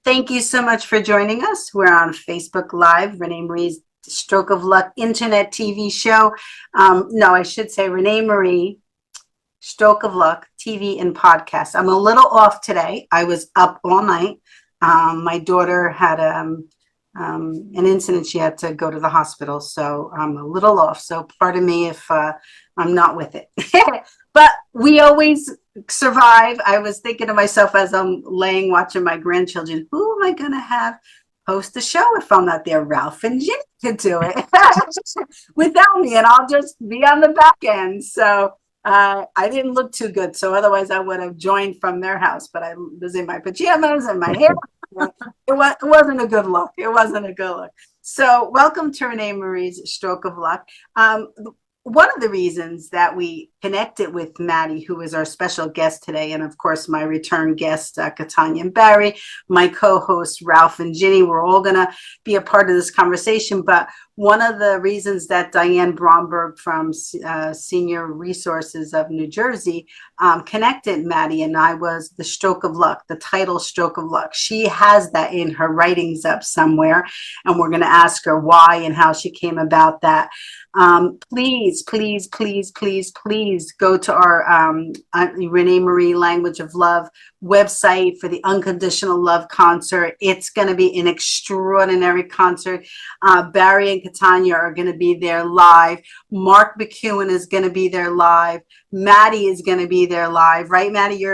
Thank you so much for joining us. We're on Facebook Live, RenéMarie's Stroke of Luck Internet TV show. No, I should say RenéMarie Stroke of Luck TV and podcast. I'm a little off today. I was up all night. My daughter had an incident. She had to go to the hospital, so I'm a little off. So pardon me if I'm not with it. But we always survive. I was thinking to myself as I'm laying watching my grandchildren, who am I going to have host the show if I'm not there? Ralph and Ginny could do it without me, and I'll just be on the back end. So I didn't look too good, so otherwise I would have joined from their house. But I was in my pajamas and my hair. It wasn't a good look. It wasn't a good look. So, welcome to RenéMarie's Stroke of Luck. Um, One of the reasons that we connected with Maddie, who is our special guest today, and of course my return guest, Katanya and Barry, my co-hosts Ralph and Ginny, we're all going to be a part of this conversation. But one of the reasons that Diane Bromberg from Senior Resources of New Jersey connected Maddie and I was the stroke of luck, the title stroke of luck. She has that in her writings up somewhere, and we're going to ask her why and how she came about that. Please, please, please, please, please go to our RenéMarie Language of Love website for the Unconditional Love concert. It's going to be an extraordinary concert. Barry and Katanya are going to be there live. Mark McEwen is going to be there live. Maddie is going to be there live, right, Maddie?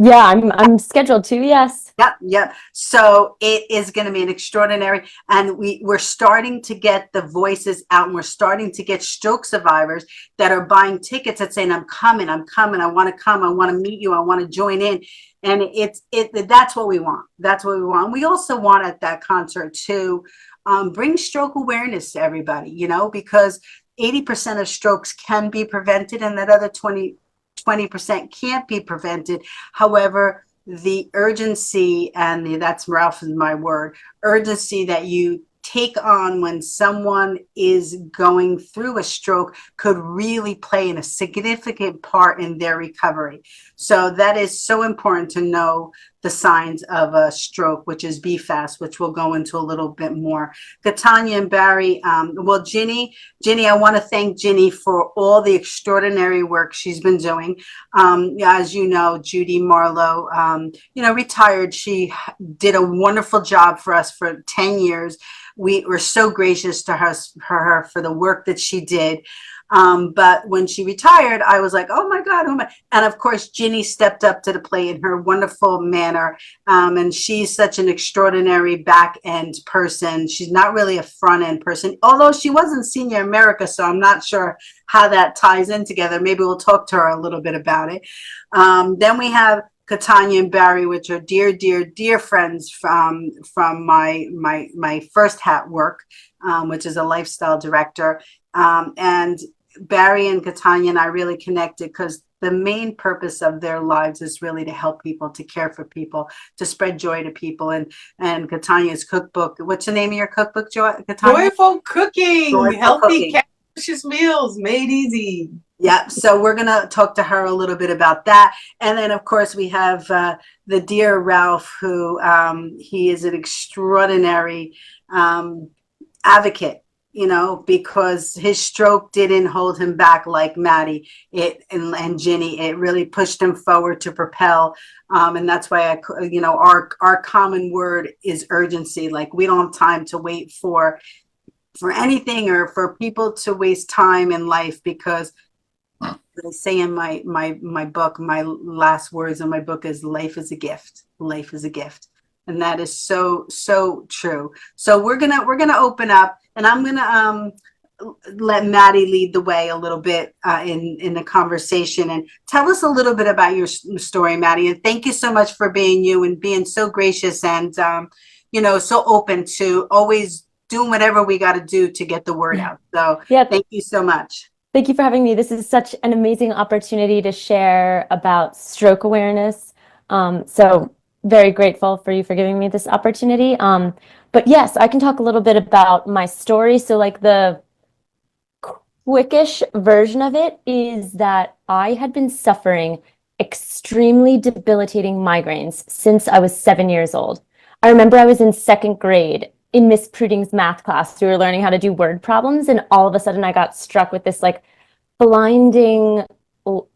I'm scheduled to, yes. Yep. So it is going to be an extraordinary, and we're starting to get the voices out, and we're starting to get stroke survivors that are buying tickets that saying, I'm coming, I want to come, I want to meet you, I want to join in. And that's what we want. That's what we want. We also want at that concert to bring stroke awareness to everybody, because 80% of strokes can be prevented, and that other 20% can't be prevented. However, the urgency and that's Ralph is my word, urgency that you take on when someone is going through a stroke could really play in a significant part in their recovery. So that is so important to know the signs of a stroke, which is BFAST, which we'll go into a little bit more. Katanya and Barry, Ginny, I want to thank Ginny for all the extraordinary work she's been doing. As you know, Judy Marlowe, retired. She did a wonderful job for us for 10 years. We were so gracious to her for the work that she did. But when she retired, I was like, oh my God, and of course, Ginny stepped up to the plate in her wonderful manner. And she's such an extraordinary back end person. She's not really a front end person, although she was in Senior America. So I'm not sure how that ties in together. Maybe we'll talk to her a little bit about it. Then we have Katanya and Barry, which are dear, dear, dear friends from my first hat work, which is a lifestyle director. And Barry and Katanya and I really connected because the main purpose of their lives is really to help people, to care for people, to spread joy to people. And Katanya's cookbook, what's the name of your cookbook, Katanya? Joyful Cooking, healthy, delicious meals made easy. Yeah, so we're going to talk to her a little bit about that. And then, of course, we have the dear Ralph, who he is an extraordinary advocate, because his stroke didn't hold him back like Maddie and Ginny. It really pushed him forward to propel. And that's why our common word is urgency. Like, we don't have time to wait for anything or for people to waste time in life, because I say in my book, my last words in my book is life is a gift. Life is a gift. And that is so, so true. So we're gonna open up, and I'm gonna let Maddie lead the way a little bit in the conversation, and tell us a little bit about your story, Maddie. And thank you so much for being you and being so gracious and so open to always doing whatever we got to do to get the word out. So yeah, thank you so much. Thank you for having me. This is such an amazing opportunity to share about stroke awareness. So very grateful for you for giving me this opportunity. But yes, I can talk a little bit about my story. So like the quickish version of it is that I had been suffering extremely debilitating migraines since I was 7 years old. I remember I was in second grade in Miss Pruding's math class. We were learning how to do word problems, and all of a sudden I got struck with this like blinding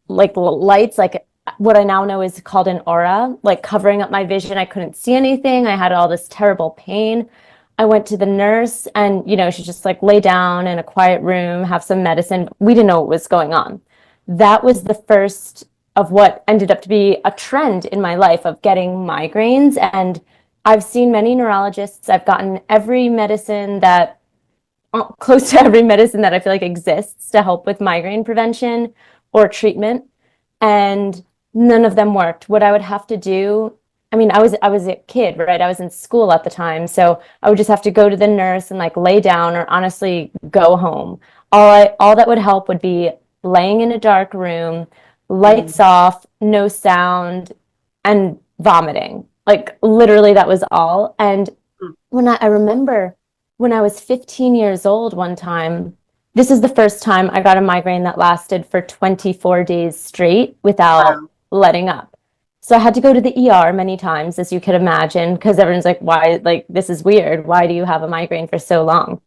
like lights, like what I now know is called an aura, like covering up my vision. I couldn't see anything. I had all this terrible pain. I went to the nurse, and she just like lay down in a quiet room, have some medicine. We didn't know what was going on. That was the first of what ended up to be a trend in my life of getting migraines. And I've seen many neurologists. I've gotten every medicine close to every medicine that I feel like exists to help with migraine prevention. or treatment, and none of them worked. What I would have to do, I mean, I was a kid, right? I was in school at the time, so I would just have to go to the nurse and like lay down, or honestly go home. All that would help would be laying in a dark room, lights off, no sound, and vomiting. Like literally that was all. And when I remember when I was 15 years old one time, this is the first time I got a migraine that lasted for 24 days straight without Wow. letting up. So I had to go to the ER many times, as you could imagine, because everyone's like, why, like, this is weird. Why do you have a migraine for so long?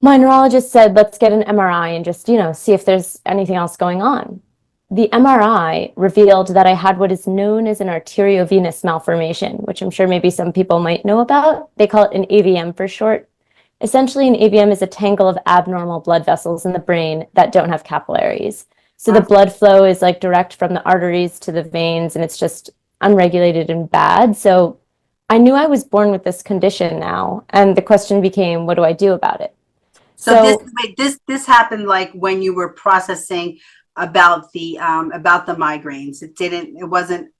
My neurologist said, let's get an MRI and just, see if there's anything else going on. The MRI revealed that I had what is known as an arteriovenous malformation, which I'm sure maybe some people might know about. They call it an AVM for short. Essentially, an AVM is a tangle of abnormal blood vessels in the brain that don't have capillaries. So the blood flow is like direct from the arteries to the veins, and it's just unregulated and bad. So I knew I was born with this condition now, and the question became, what do I do about it? So this happened like when you were processing about the migraines. It wasn't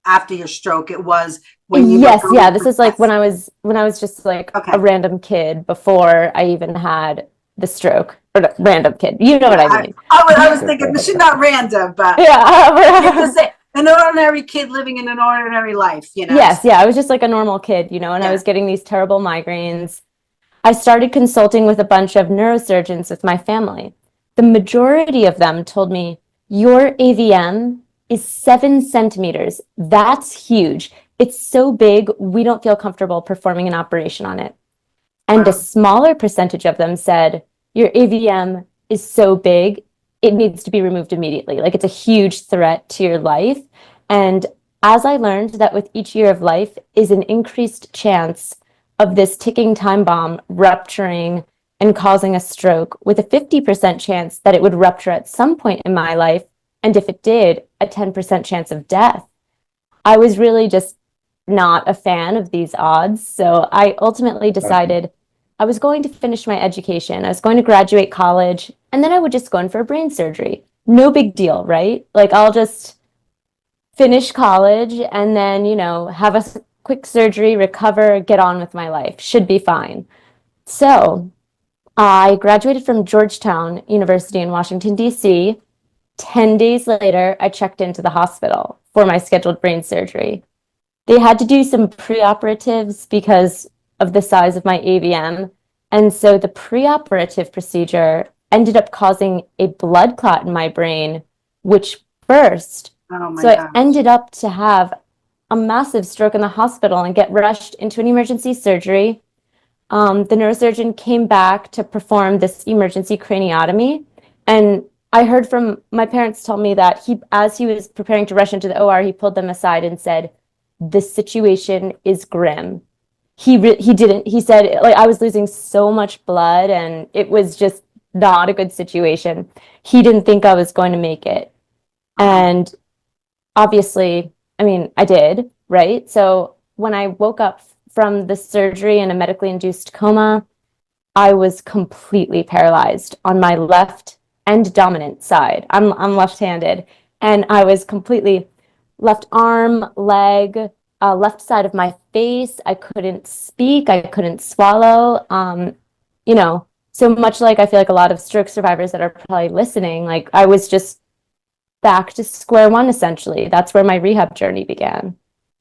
after your stroke. It was when you Yes, were yeah. going This through is like tests. when I was just like Okay. a random kid before I even had the stroke. Or no, random kid. You know what I mean. I was thinking this is not random, but Yeah. just say an ordinary kid living in an ordinary life, Yes, yeah. I was just like a normal kid, and I Yeah. was getting these terrible migraines. I started consulting with a bunch of neurosurgeons with my family. The majority of them told me, your AVM is 7 centimeters. That's huge. It's so big, we don't feel comfortable performing an operation on it. And a Wow. smaller percentage of them said, your AVM is so big, it needs to be removed immediately. Like it's a huge threat to your life. And as I learned that with each year of life is an increased chance of this ticking time bomb rupturing and causing a stroke, with a 50% chance that it would rupture at some point in my life, and if it did, a 10% chance of death. I was really just not a fan of these odds. So I ultimately decided I was going to finish my education. I was going to graduate college, and then I would just go in for brain surgery. No big deal, right? Like I'll just finish college and then, have a quick surgery, recover, get on with my life. Should be fine. So I graduated from Georgetown University in Washington, D.C. 10 days later, I checked into the hospital for my scheduled brain surgery. They had to do some preoperatives because of the size of my AVM. And so the preoperative procedure ended up causing a blood clot in my brain, which burst. Oh my So I gosh. ended up to have a massive stroke in the hospital and get rushed into an emergency surgery. The neurosurgeon came back to perform this emergency craniotomy. And I heard from my parents tell me that as he was preparing to rush into the OR, he pulled them aside and said, the situation is grim. He said, like, I was losing so much blood and it was just not a good situation. He didn't think I was going to make it. And obviously, I mean, I did, right? So when I woke up from the surgery in a medically induced coma, I was completely paralyzed on my left and dominant side. I'm left-handed, and I was completely left arm, leg, left side of my face. I couldn't speak. I couldn't swallow. So much like I feel like a lot of stroke survivors that are probably listening, like I was just back to square one, essentially. That's where my rehab journey began.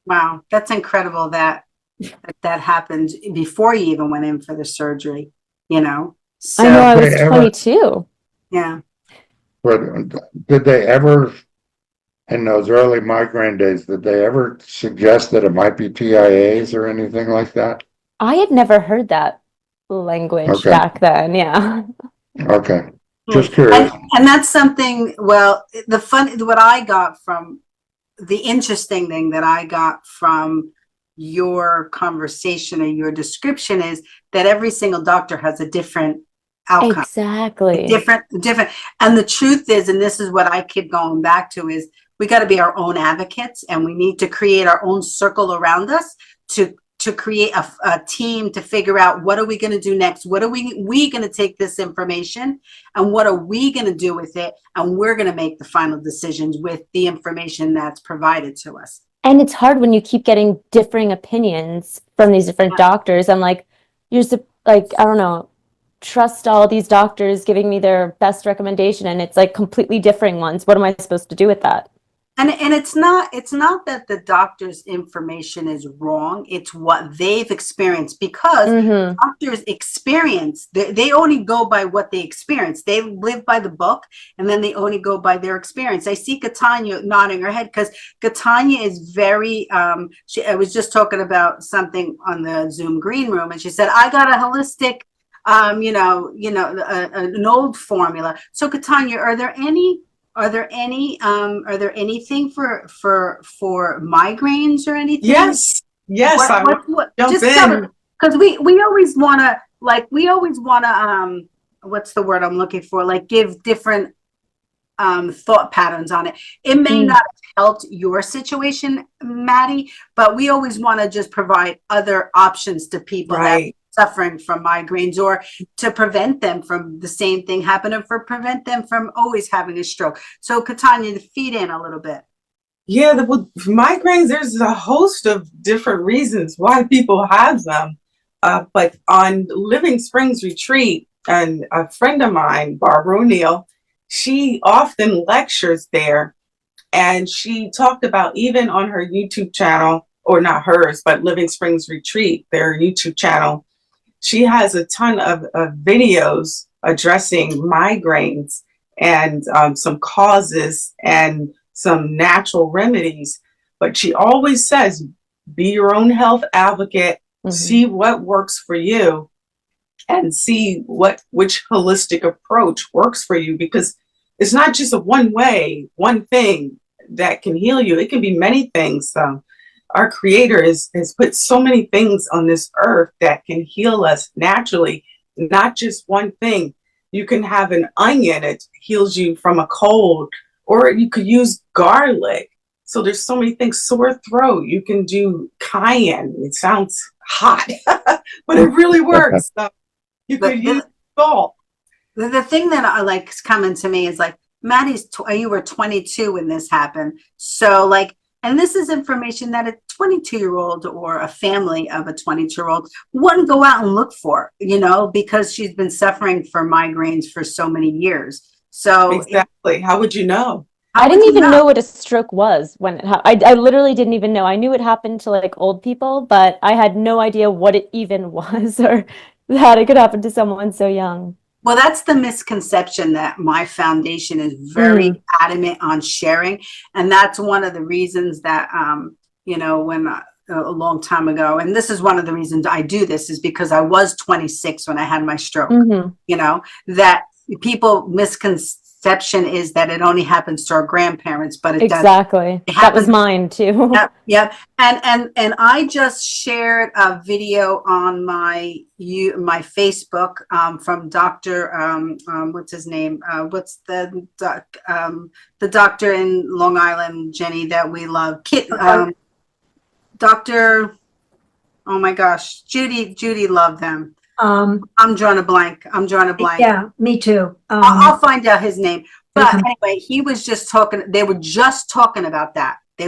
Wow. That's incredible that happened before you even went in for the surgery, So, I know I Did was they ever, 22. yeah. but did they ever, in those early migraine days, did they ever suggest that it might be TIAs or anything like that? I had never heard that language Okay, back then. Yeah. okay. Hmm. Just curious. And that's something, well, what I got from the interesting thing that I got from your conversation or your description is that every single doctor has a different outcome. Exactly. Different. And the truth is, and this is what I keep going back to, is we got to be our own advocates, and we need to create our own circle around us to to create a team to figure out what are we going to do next? What are we going to take this information and what are we going to do with it? And we're going to make the final decisions with the information that's provided to us. And it's hard when you keep getting differing opinions from these different doctors. I'm like, I don't know, trust all these doctors giving me their best recommendation, and it's like completely differing ones. What am I supposed to do with that? And it's not that the doctor's information is wrong. It's what they've experienced, because doctors experience, they only go by what they experience. They live by the book, and then they only go by their experience. I see Katanya nodding her head because Katanya is very, I was just talking about something on the Zoom green room, and she said, I got a holistic, an old formula. So Katanya, are there anything for migraines or anything? Yes. Just tell me, because we always want to what's the word I'm looking for? Like give different thought patterns on it. It may not have helped your situation, Maddie, but we always want to just provide other options to people that are suffering from migraines, or to prevent them from the same thing happening, or prevent them from always having a stroke. So Katanya, to feed in a little bit. Yeah, migraines, there's a host of different reasons why people have them. But on Living Springs Retreat, and a friend of mine, Barbara O'Neill, she often lectures there, and she talked about, even on her YouTube channel, or not hers, but Living Springs Retreat, their YouTube channel, she has a ton of videos addressing migraines and some causes and some natural remedies. But she always says, be your own health advocate, see what works for you, and see which holistic approach works for you, because it's not just a one thing that can heal you. It can be many things. Our Creator has put so many things on this earth that can heal us naturally, not just one thing. You can have an onion, it heals you from a cold, or you could use garlic. So there's so many things. Sore throat, you can do cayenne. It sounds hot, but it really works. You could use salt. The thing that I like is coming to me is like, Maddie's, you were 22 when this happened. So like, and this is information that a 22-year-old or a family of a 22-year-old wouldn't go out and look for, because she's been suffering from migraines for so many years. So exactly. How would you know? I didn't even know what a stroke was when it happened. I literally didn't even know. I knew it happened to like old people, but I had no idea what it even was, or that it could happen to someone so young. Well, that's the misconception that my foundation is very adamant on sharing. And that's one of the reasons that, when a long time ago, and this is one of the reasons I do this, is because I was 26 when I had my stroke, that people misconception is that it only happens to our grandparents, but it doesn't. That was mine too. Yep. And I just shared a video on my Facebook from Dr. What's his name? What's the doctor in Long Island, Jenny, that we love? Dr. Oh my gosh, Judy loved them. I'm drawing a blank. Yeah, me too. I'll find out his name. But anyway, he was just talking. They were just talking about that. And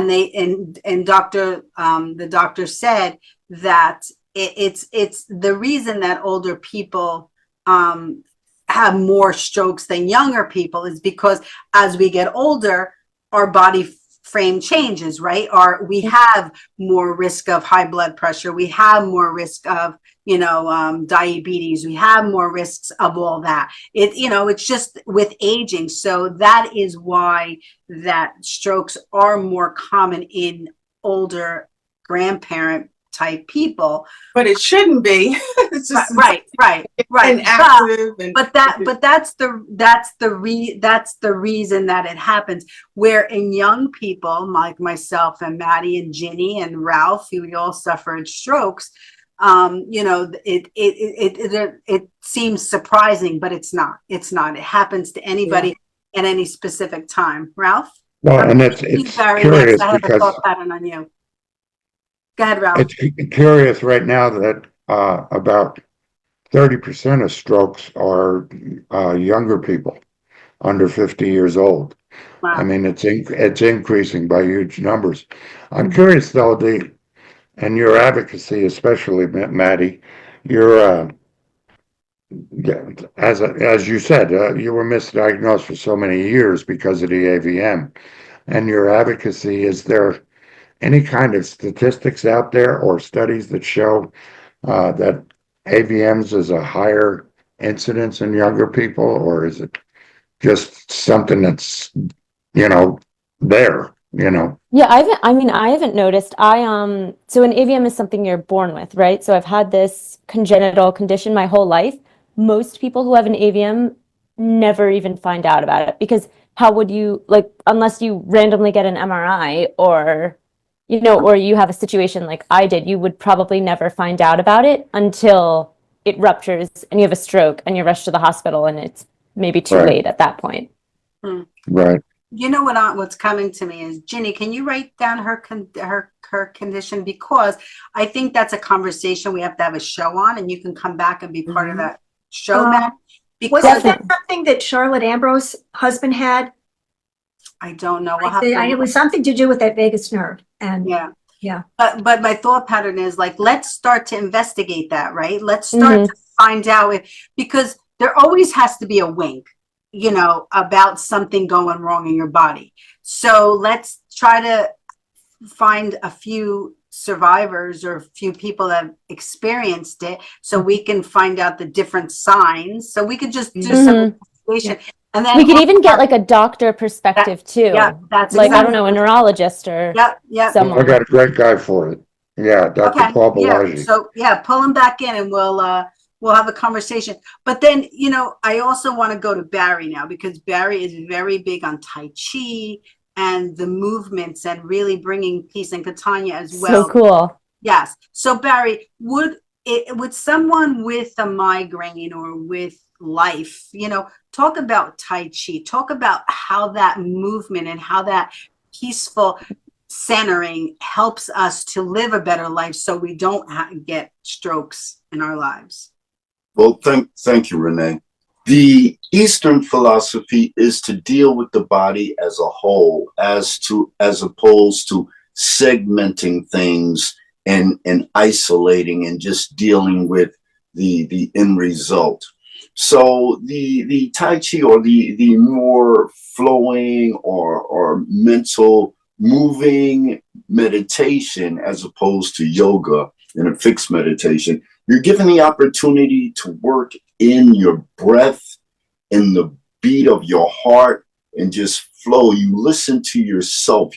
the doctor said that it's the reason that older people have more strokes than younger people is because as we get older, our body frame changes, right? We have more risk of high blood pressure. We have more risk of, diabetes. We have more risks of all that. It's just with aging. So that is why that strokes are more common in older grandparent type people. But it shouldn't be. It's just right. And active. But that's the reason that it happens. Where in young people like myself and Maddie and Ginny and Ralph, we all suffered strokes. It seems surprising, but it's not. It happens to anybody at any specific time. Ralph? Well, and it's curious I have because a thought pattern on you. Go ahead, Ralph. It's curious right now that about 30% of strokes are younger people under 50 years old. I Wow. mean, it's increasing by huge numbers. I'm curious though, and your advocacy, especially Maddie, you're yeah, as you said, you were misdiagnosed for so many years because of the AVM, and your advocacy. Is there any kind of statistics out there or studies that show that AVMs is a higher incidence in younger people, or is it just something that's, you know, there, you know? Yeah, I haven't noticed. So an AVM is something you're born with, right? So I've had this congenital condition my whole life. Most people who have an AVM never even find out about it because how would you, like, unless you randomly get an MRI or, or you have a situation like I did, you would probably never find out about it until it ruptures and you have a stroke and you're rushed to the hospital and it's maybe too Right. late at that point. Right. You know what's coming to me is, Ginny, can you write down her condition? Because I think that's a conversation we have to have a show on, and you can come back and be part of that show, Matt. Because Wasn't that something that Charlotte Ambrose's husband had? I don't know. We'll I have think to it was something to do with that vagus nerve. And yeah. But my thought pattern is like, let's start to investigate that, right? Let's start to find out because there always has to be a wink, about something going wrong in your body. So let's try to find a few survivors or a few people that have experienced it so we can find out the different signs. So we could just do some investigation. And then we could even get like a doctor perspective too. Yeah, that's like, exactly. I don't know, a neurologist or someone. I got a great guy for it. Yeah, Dr. Paul Balaji. So pull him back in and we'll have a conversation. But then, I also want to go to Barry now because Barry is very big on Tai Chi and the movements and really bringing peace, and Katanya as well. So cool. Yes. So Barry, would someone with a migraine or with life, talk about Tai Chi, talk about how that movement and how that peaceful centering helps us to live a better life so we don't get strokes in our lives. Well, thank you, Renee. The Eastern philosophy is to deal with the body as a whole, as opposed to segmenting things and isolating and just dealing with the end result. So the Tai Chi, or the more flowing or mental moving meditation, as opposed to yoga and a fixed meditation, you're given the opportunity to work in your breath, in the beat of your heart, and just flow. You listen to yourself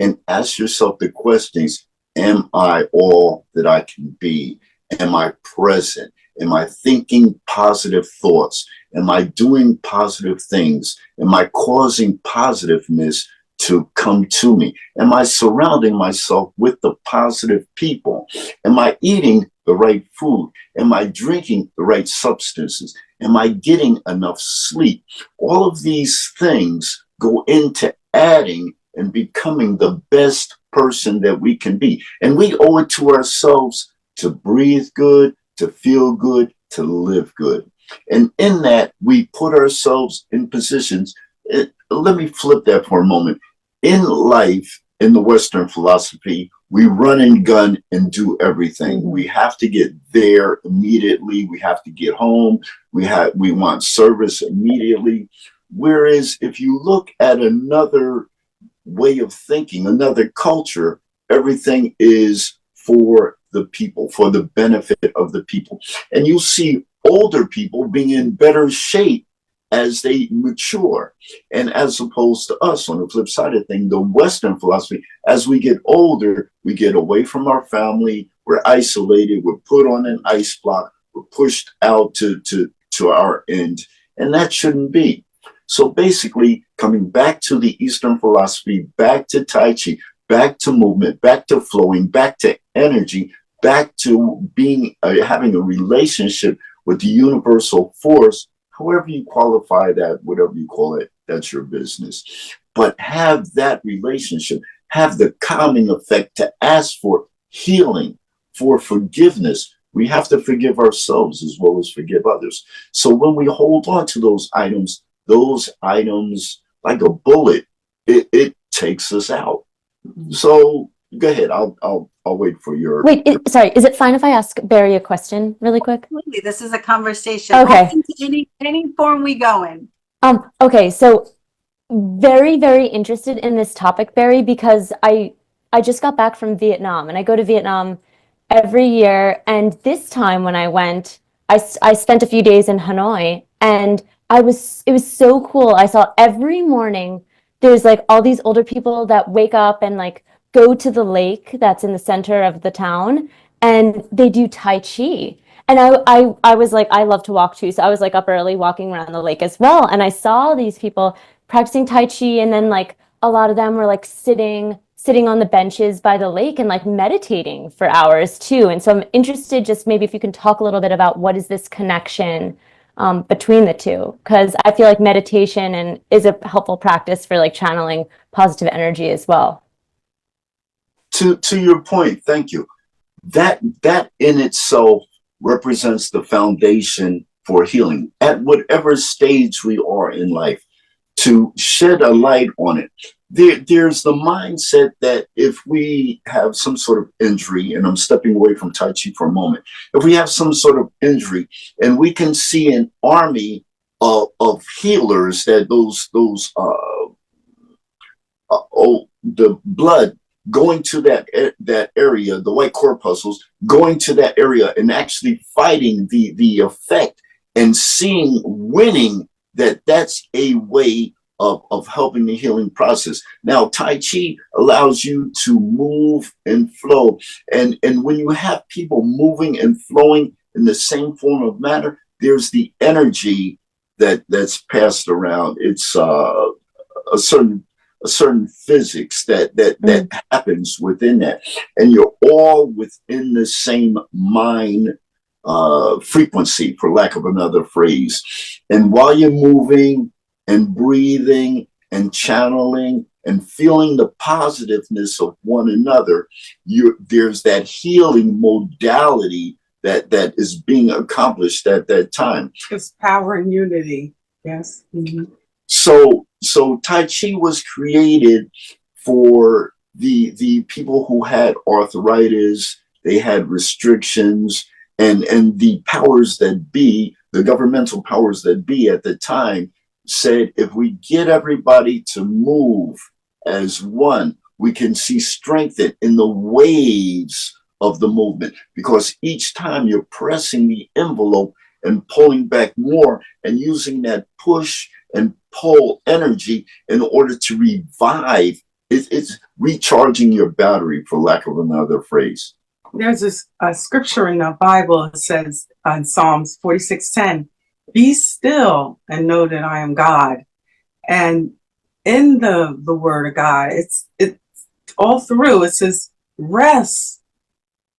and ask yourself the questions: am I all that I can be? Am I present? Am I thinking positive thoughts? Am I doing positive things? Am I causing positiveness to come to me? Am I surrounding myself with the positive people? Am I eating the right food? Am I drinking the right substances? Am I getting enough sleep? All of these things go into adding and becoming the best person that we can be. And we owe it to ourselves to breathe good, to feel good, to live good. And in that, we put ourselves in positions. Let me flip that for a moment. In life, in the Western philosophy, we run and gun and do everything. We have to get there immediately. We have to get home. We want service immediately. Whereas if you look at another way of thinking, another culture, everything is for the people, for the benefit of the people. And you see older people being in better shape as they mature. And as opposed to us, on the flip side of things, the Western philosophy, as we get older, we get away from our family, we're isolated, we're put on an ice block, we're pushed out to our end, and that shouldn't be. So basically, coming back to the Eastern philosophy, back to Tai Chi, back to movement, back to flowing, back to energy, back to being having a relationship with the universal force. However you qualify that, whatever you call it, that's your business. But have that relationship, have the calming effect to ask for healing, for forgiveness. We have to forgive ourselves as well as forgive others. So when we hold on to those items like a bullet, it takes us out. So go ahead. I'll wait for your. Wait, sorry. Is it fine if I ask Barry a question really quick? Absolutely. This is a conversation. Okay. Open to any form we go in. Okay, so very, very interested in this topic, Barry, because I just got back from Vietnam, and I go to Vietnam every year. And this time when I went, I spent a few days in Hanoi, and it was so cool. I saw every morning there's like all these older people that wake up and like go to the lake that's in the center of the town, and they do Tai Chi. And I was like, I love to walk too. So I was like up early walking around the lake as well. And I saw these people practicing Tai Chi. And then like a lot of them were like sitting on the benches by the lake and like meditating for hours too. And so I'm interested, just maybe if you can talk a little bit about what is this connection between the two, because I feel like meditation and is a helpful practice for like channeling positive energy as well. To your point, thank you. That in itself represents the foundation for healing at whatever stage we are in life, to shed a light on it. There's the mindset that if we have some sort of injury, and I'm stepping away from Tai Chi for a moment, if we have some sort of injury and we can see an army of healers, that the blood going to that area, the white corpuscles going to that area and actually fighting the effect and seeing winning, that's a way of helping the healing process. Now, Tai Chi allows you to move and flow. And when you have people moving and flowing in the same form of matter, there's the energy that's passed around. It's a certain physics that happens within that, and you're all within the same mind frequency, for lack of another phrase. And while you're moving and breathing and channeling and feeling the positiveness of one another, there's that healing modality that is being accomplished at that time. It's power and unity. Yes. Mm-hmm. So Tai Chi was created for the people who had arthritis, they had restrictions, and the powers that be, the governmental powers that be at the time, said if we get everybody to move as one, we can see strength in the waves of the movement, because each time you're pressing the envelope and pulling back more and using that push and pull energy in order to revive. It's recharging your battery, for lack of another phrase. There's this scripture in the Bible that says in Psalms 46:10, "Be still and know that I am God." And in the Word of God, it's all through. It says, "Rest,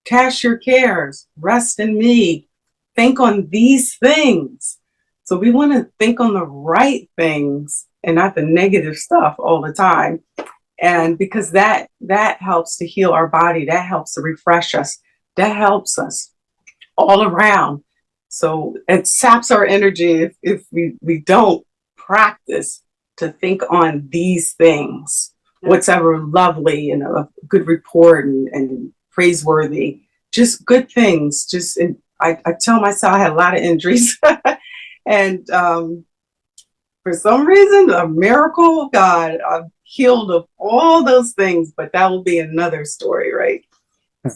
cast your cares, rest in me, think on these things." So we want to think on the right things and not the negative stuff all the time. And because that helps to heal our body, that helps to refresh us, that helps us all around. So it saps our energy if we don't practice to think on these things, what's ever lovely and a good report and praiseworthy, just good things. I tell myself I had a lot of injuries. And for some reason, a miracle of God, I'm healed of all those things, but that will be another story, right?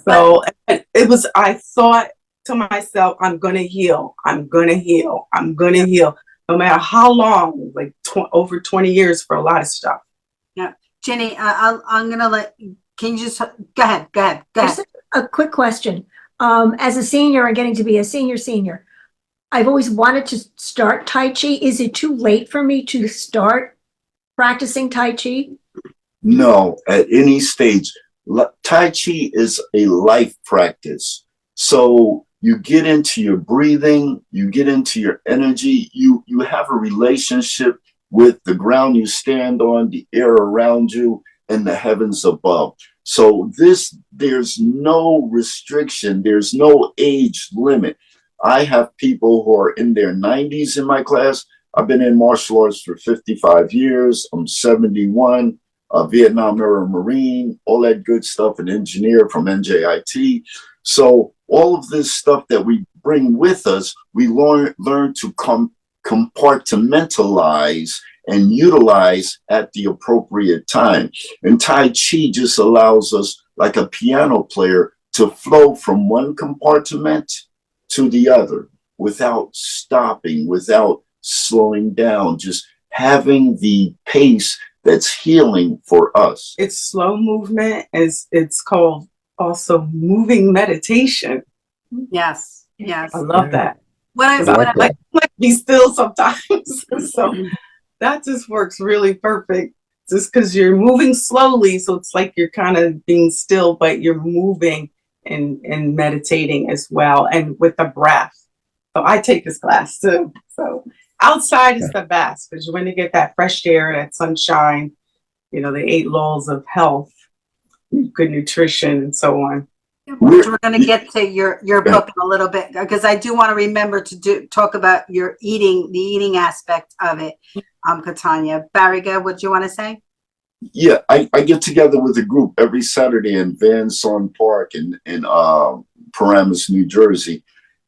So I thought to myself, I'm going to heal. I'm going to heal. I'm going to heal. No matter how long, like over 20 years for a lot of stuff. Yeah. Ginny, I'm going to can you just, go ahead. Just a quick question. As a senior and getting to be a senior, I've always wanted to start Tai Chi. Is it too late for me to start practicing Tai Chi? No, at any stage. Tai Chi is a life practice. So you get into your breathing, you get into your energy, you have a relationship with the ground you stand on, the air around you, and the heavens above. So there's no restriction. There's no age limit. I have people who are in their 90s in my class. I've been in martial arts for 55 years. I'm 71, a Vietnam era Marine, all that good stuff, an engineer from NJIT. So all of this stuff that we bring with us, we learn to compartmentalize and utilize at the appropriate time. And Tai Chi just allows us, like a piano player, to flow from one compartment to the other without stopping, without slowing down, just having the pace that's healing for us. It's slow movement. It's called also moving meditation. Yes, yes. I love that. What I, 'Cause what I I, like to be still sometimes. So that just works really perfect. Just because you're moving slowly, so it's like you're kind of being still, but you're moving and meditating as well, and with the breath. So I take this class too. So outside is the best because when you get that fresh air, that sunshine, you know, the 8 laws of health, good nutrition, and so on. we're going to get to your book in a little bit because I do want to remember to talk about your eating, the eating aspect of it. Katanya, Barriga, what do you want to say? Yeah, I get together with a group every Saturday in Van Son Park in Paramus, New Jersey.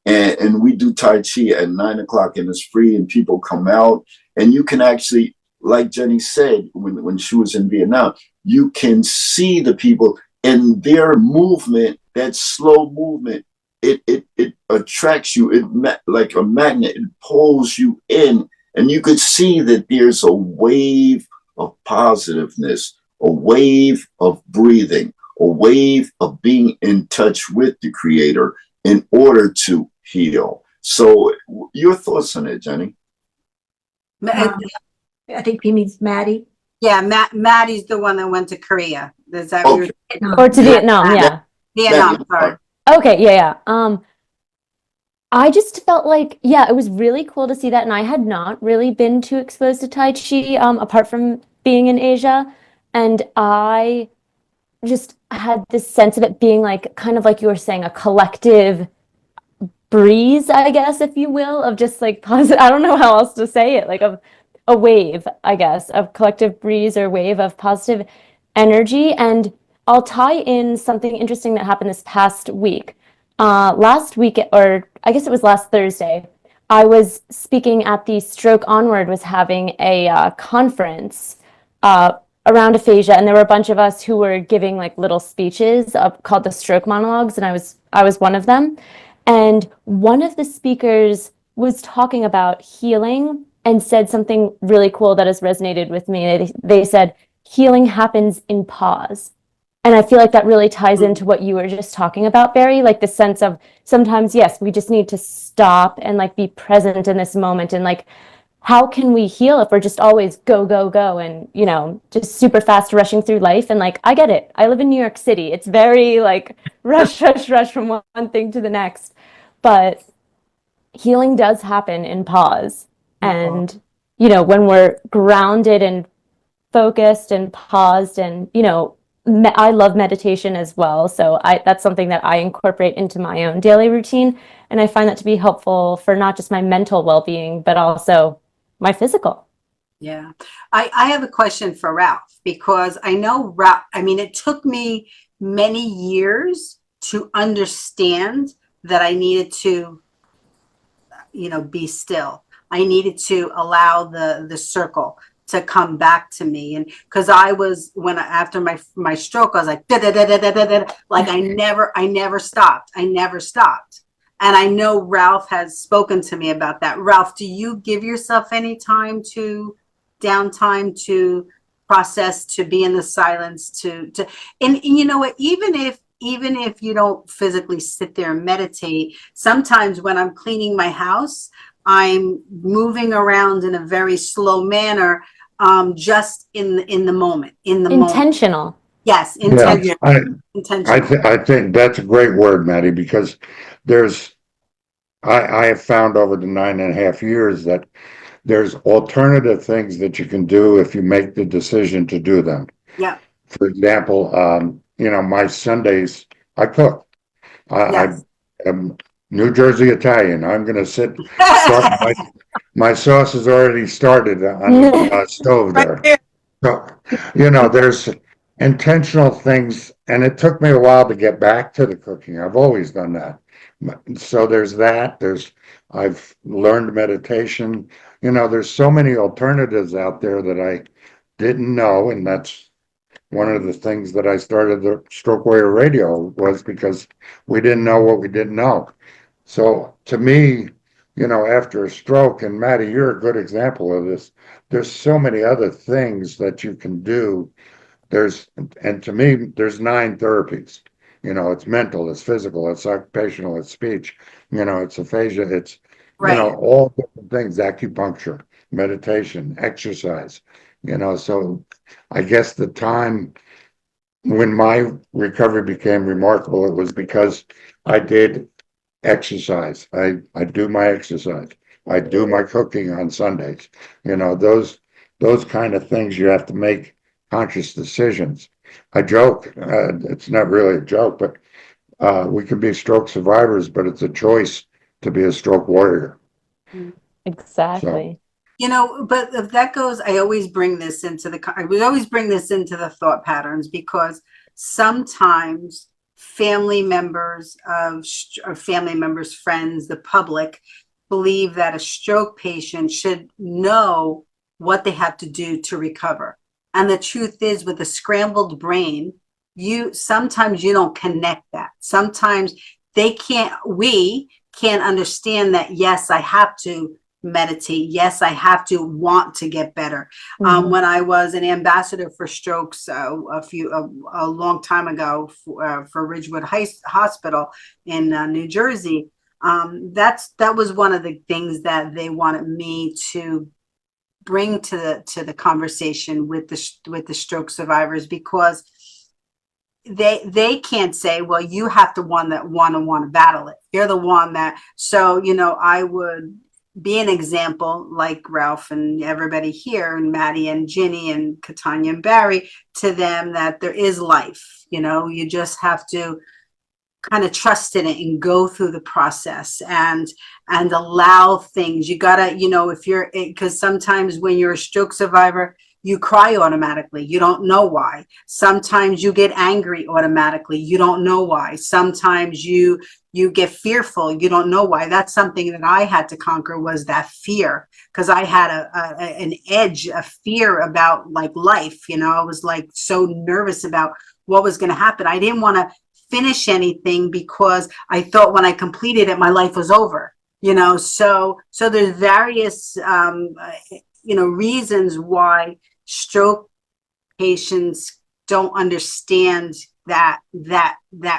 And we do Tai Chi at 9 o'clock, and it's free, and people come out, and you can actually, like Jenny said, when she was in Vietnam, you can see the people and their movement, that slow movement, it attracts you, like a magnet, it pulls you in, and you could see that there's a wave of positiveness, a wave of breathing, a wave of being in touch with the Creator in order to heal. So your thoughts on it, Jenny? I think he means Maddie. Yeah, Maddie's the one that went to Korea. Is that Okay. Or to Vietnam, yeah. Vietnam, sorry. Okay, yeah. I just felt like, yeah, it was really cool to see that. And I had not really been too exposed to Tai Chi, apart from being in Asia. And I just had this sense of it being like, kind of like you were saying, a collective breeze, I guess, if you will, of just like positive, I don't know how else to say it, like of a wave, I guess, of collective breeze or wave of positive energy. And I'll tie in something interesting that happened this past week. Last week, or I guess it was last Thursday, I was speaking at the Stroke Onward was having a conference around aphasia, and there were a bunch of us who were giving like little speeches called the Stroke Monologues, and I was one of them. And one of the speakers was talking about healing and said something really cool that has resonated with me. They said, healing happens in pause. And I feel like that really ties into what you were just talking about, Barry, like the sense of sometimes, yes, we just need to stop and like be present in this moment. And like, how can we heal if we're just always go, go, go and, you know, just super fast rushing through life? And like, I get it. I live in New York City. It's very like rush, rush, rush from one thing to the next. But healing does happen in pause. And, you know, when we're grounded and focused and paused and, you know, I love meditation as well. So that's something that I incorporate into my own daily routine. And I find that to be helpful for not just my mental well-being, but also my physical. Yeah. I have a question for Ralph because I know Ralph, I mean, it took me many years to understand that I needed to, you know, be still. I needed to allow the circle to come back to me. And because I was, after my stroke, I was like, da, da, da, da, da, da, da. Like I never stopped. And I know Ralph has spoken to me about that. Ralph, do you give yourself any downtime to process, to be in the silence, and you know what, even if you don't physically sit there and meditate, sometimes when I'm cleaning my house, I'm moving around in a very slow manner, just in the moment, Intentional. Yes, Yeah, intentional. I think that's a great word, Maddie, because I have found over the 9.5 years that there's alternative things that you can do if you make the decision to do them. Yeah. For example, my Sundays, I cook. I Yes. am New Jersey Italian. I'm going to start my sauce is already started on the stove Right there. there. So, there's intentional things, and it took me a while to get back to the cooking. I've always done that. So there's that. I've learned meditation. There's so many alternatives out there that I didn't know, and that's one of the things that I started the Stroke Warrior Radio was because we didn't know what we didn't know. So to me, after a stroke, and Maddie, you're a good example of this, there's so many other things that you can do. And to me, there's 9 therapies. It's mental, it's physical, it's occupational, it's speech, it's aphasia, it's, Right. all different things, acupuncture, meditation, exercise, so I guess the time when my recovery became remarkable, it was because I did exercise. I do my exercise. I do my cooking on Sundays. Those kind of things you have to make conscious decisions. I joke, it's not really a joke, but we can be stroke survivors, but it's a choice to be a stroke warrior. So, Exactly. But if that goes, I always bring this into I would always bring this into the thought patterns because sometimes family members, friends, the public believe that a stroke patient should know what they have to do to recover. And the truth is, with a scrambled brain, sometimes you don't connect that. Sometimes we can't understand that, yes, I have to meditate. Yes, I have to want to get better. Mhm. When I was an ambassador for strokes a long time ago for Ridgewood Hospital in New Jersey, that was one of the things that they wanted me to bring to the conversation with the stroke survivors, because they can't say, well, you have to want to battle it. You're the one that, so, I would be an example like Ralph and everybody here and Maddie and Ginny and Katanya and Barry to them, that there is life. You just have to kind of trust in it and go through the process and allow things. You gotta, if you're, because sometimes when you're a stroke survivor, you cry automatically. You don't know why. Sometimes you get angry automatically. You don't know why. Sometimes you get fearful. You don't know why. That's something that I had to conquer, was that fear, because I had an edge, a fear about like life. I was like so nervous about what was going to happen. I didn't want to finish anything because I thought when I completed it, my life was over. So there's various reasons why stroke patients don't understand that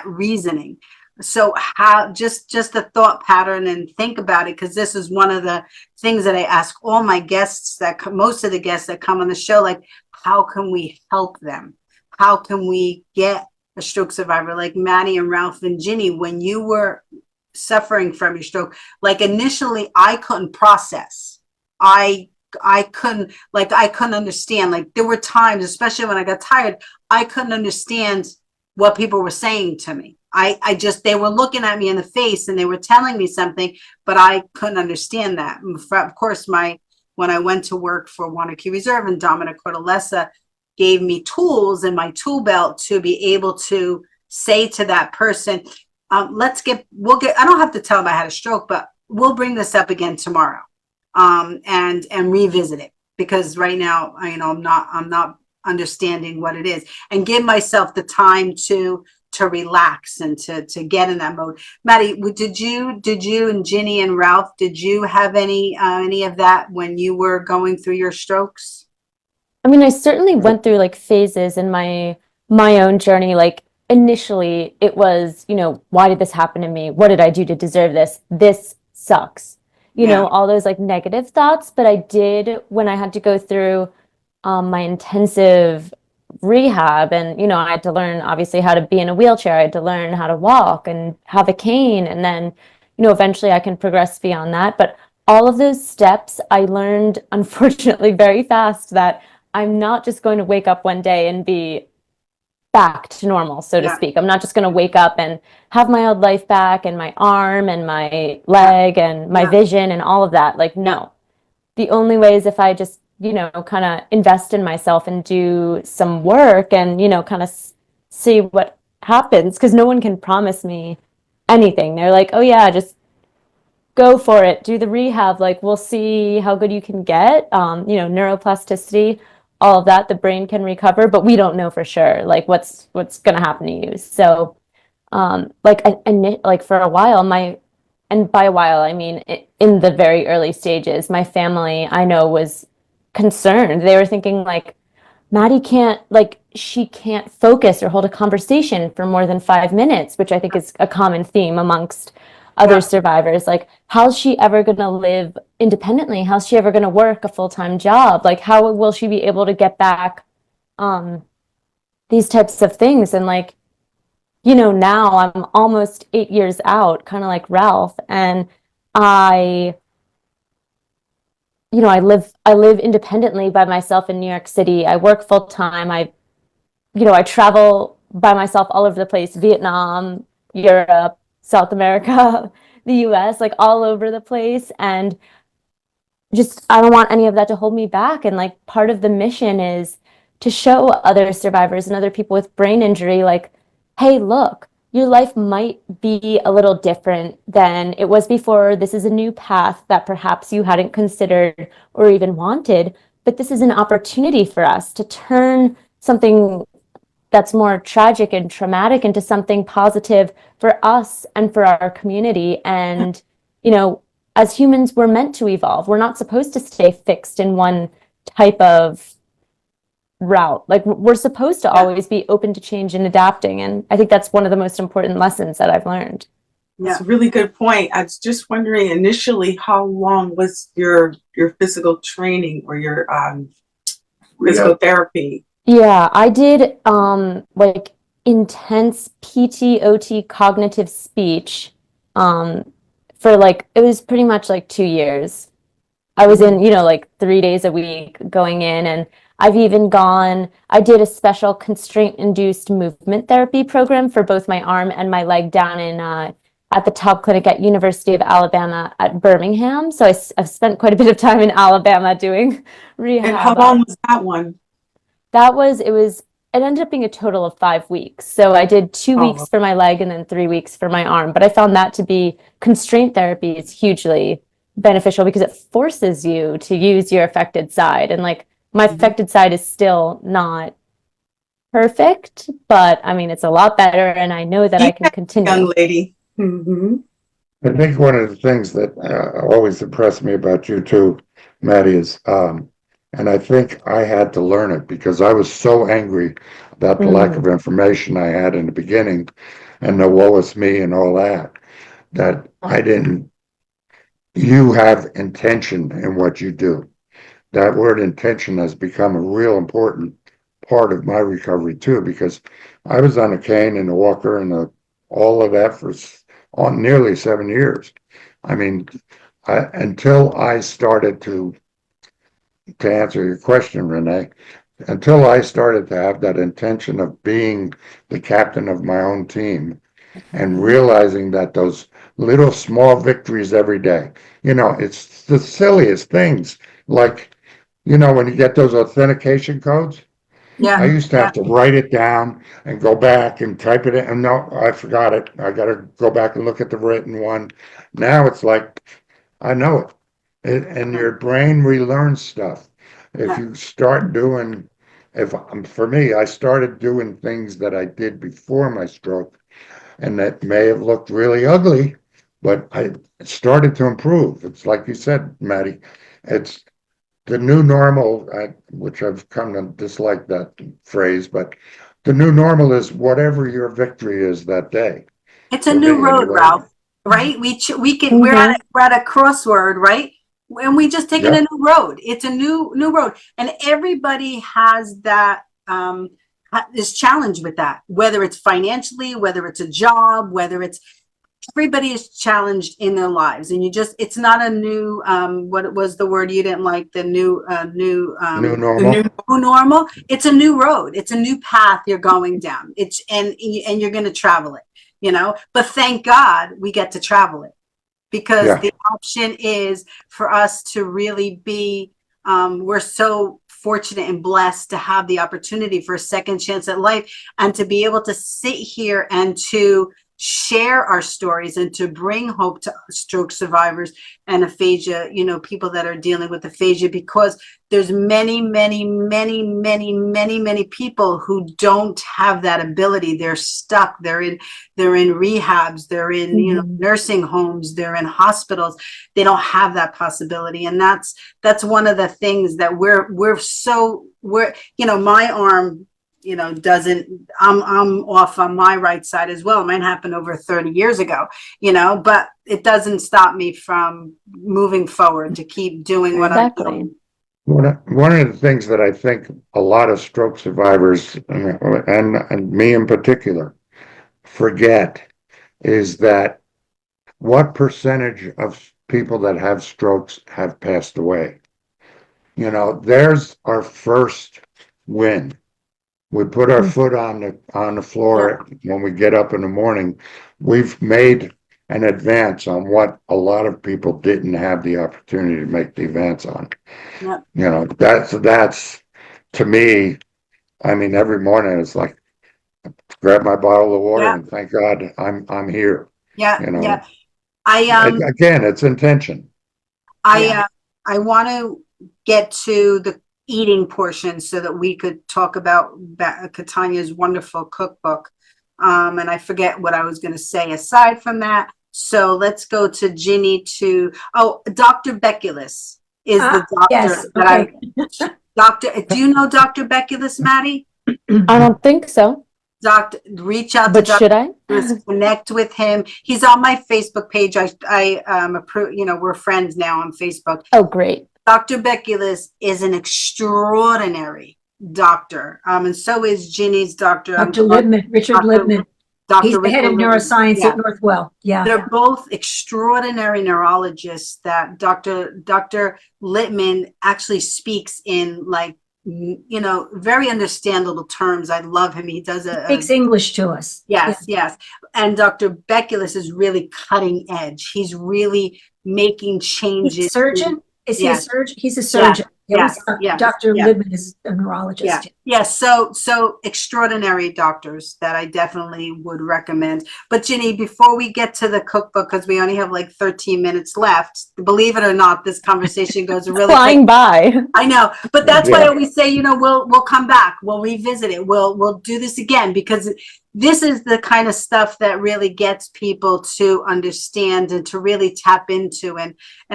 reasoning. So how, just the thought pattern, and think about it, because this is one of the things that I ask all my guests, most of the guests that come on the show, like, how can we help them? How can we get a stroke survivor like Maddie and Ralph and Ginny, when you were suffering from your stroke, like initially I couldn't process. I couldn't understand. Like there were times, especially when I got tired, I couldn't understand what people were saying to me. I just, they were looking at me in the face and they were telling me something, but I couldn't understand that. Of course, when I went to work for Wanakee Reserve, and Dominic Cortellessa gave me tools in my tool belt to be able to say to that person, I don't have to tell them I had a stroke, but we'll bring this up again tomorrow. And revisit it, because right now, I'm not understanding what it is, and give myself the time to relax and to get in that mode. Maddie, did you and Ginny and Ralph, did you have any of that when you were going through your strokes? I mean, I certainly went through like phases in my own journey. Like initially it was, why did this happen to me? What did I do to deserve this? This sucks. Yeah. All those like negative thoughts. But I did, when I had to go through my intensive rehab, and I had to learn obviously how to be in a wheelchair. I had to learn how to walk and have a cane, and then eventually I can progress beyond that. But all of those steps I learned, unfortunately, very fast, that I'm not just going to wake up one day and be back to normal, so to Yeah. speak. I'm not just going to wake up and have my old life back and my arm and my leg and my Yeah. vision and all of that. Like, no. The only way is if I just, kind of invest in myself and do some work and, kind of see what happens, because no one can promise me anything. They're like, oh yeah, just go for it, do the rehab, like we'll see how good you can get. Neuroplasticity, all of that, the brain can recover, but we don't know for sure like what's going to happen to you. So like for a while, and by a while I mean in the very early stages, my family, I know, was concerned. They were thinking like, Maddie can't, like, she can't focus or hold a conversation for more than 5 minutes, which I think is a common theme amongst other Yeah. survivors. Like, how's she ever going to live independently? How's she ever going to work a full-time job? Like, how will she be able to get back these types of things? And like, now I'm almost 8 years out, kind of like Ralph, and I I live independently by myself in New York City. I work full time. I travel by myself all over the place, Vietnam, Europe, South America, the US, like all over the place. And just, I don't want any of that to hold me back. And like part of the mission is to show other survivors and other people with brain injury, like, hey, look, your life might be a little different than it was before. This is a new path that perhaps you hadn't considered or even wanted, but this is an opportunity for us to turn something that's more tragic and traumatic into something positive for us and for our community. And, as humans, we're meant to evolve. We're not supposed to stay fixed in one type of route. Like, we're supposed to always be open to change and adapting. And I think that's one of the most important lessons that I've learned. That's a really good point. I was just wondering initially, how long was your physical training or your physical therapy? Yeah, I did like intense PT, cognitive speech for like, it was pretty much like 2 years. I was in, like 3 days a week going in, and I did a special constraint-induced movement therapy program for both my arm and my leg down in at the Taub Clinic at University of Alabama at Birmingham. So I've spent quite a bit of time in Alabama doing rehab. And how long was that one? It ended up being a total of 5 weeks. So I did 2 weeks for my leg and then 3 weeks for my arm. But I found that to be constraint therapy is hugely beneficial because it forces you to use your affected side. And like my affected side is still not perfect, but I mean, it's a lot better. And I know that I can continue. Young lady. Mm-hmm. I think one of the things that always impressed me about you too, Maddie, is, and I think I had to learn it because I was so angry about the lack of information I had in the beginning and the woe is me and all that, that I didn't, you have intention in what you do. That word intention has become a real important part of my recovery too, because I was on a cane and a walker and all of that for nearly 7 years. I mean, until I started to answer your question, Renee, until I started to have that intention of being the captain of my own team and realizing that those little small victories every day, it's the silliest things. Like, when you get those authentication codes, I used to have to write it down and go back and type it in. And no, I forgot it. I got to go back and look at the written one. Now it's like, I know it. And your brain relearns stuff. If you start doing, for me, I started doing things that I did before my stroke, and that may have looked really ugly, but I started to improve. It's like you said, Maddie, it's the new normal, which I've come to dislike that phrase, but the new normal is whatever your victory is that day. It's a new road, Ralph, right? We're at a crossword, right? And we just taken a new road. It's a new road. And everybody has that, is challenged with that, whether it's financially, whether it's a job, whether it's everybody is challenged in their lives, and it's not a new, what was the word you didn't like? The new New The normal. new new normal. It's a new road. It's a new path you're going down. And you're going to travel it, but thank God we get to travel it, because Yeah. the option is for us to really be, we're so fortunate and blessed to have the opportunity for a second chance at life, and to be able to sit here and to share our stories and to bring hope to stroke survivors and aphasia, people that are dealing with aphasia, because there's many, many, many, many, many, many people who don't have that ability. They're stuck. They're in rehabs. They're in, nursing homes. They're in hospitals. They don't have that possibility. And that's one of the things that we're my arm, doesn't, I'm off on my right side as well. Mine happened over 30 years ago, but it doesn't stop me from moving forward to keep doing what I'm Exactly. doing. One of the things that I think a lot of stroke survivors, and me in particular, forget is that what percentage of people that have strokes have passed away? There's our first win. We put our foot on the floor when we get up in the morning. We've made an advance on what a lot of people didn't have the opportunity to make the advance on. Yep. That's to me, I mean, every morning it's like grab my bottle of water and thank God I'm here. Yeah. Yeah. Again, It's intention. I want to get to the eating portion so that we could talk about Katanya's wonderful cookbook. And I forget what I was going to say aside from that. So let's go to Ginny Dr. Beculus is the doctor Yes, do you know Dr. Beculus, Maddie? I don't think so. Reach out But to should I? connect with him. He's on my Facebook page. I approve, we're friends now on Facebook. Oh, great. Dr. Beculus is an extraordinary doctor. And so is Ginny's doctor. Dr. Libman, Richard Libman. He's the head of neuroscience at Northwell. Yeah. They're both extraordinary neurologists that Dr. Littman actually speaks in very understandable terms. I love him. He does speaks English to us. Yes. And Dr. Beculus is really cutting edge. He's really making changes. He's a surgeon? Is he a surgeon? He's a surgeon. Dr. Libman is a neurologist. Yes. So extraordinary doctors that I definitely would recommend. But Ginny, before we get to the cookbook, because we only have like 13 minutes left, believe it or not, this conversation goes really flying by. I know, but that's why I always say, we'll come back, we'll revisit it, we'll do this again, because this is the kind of stuff that really gets people to understand and to really tap into. And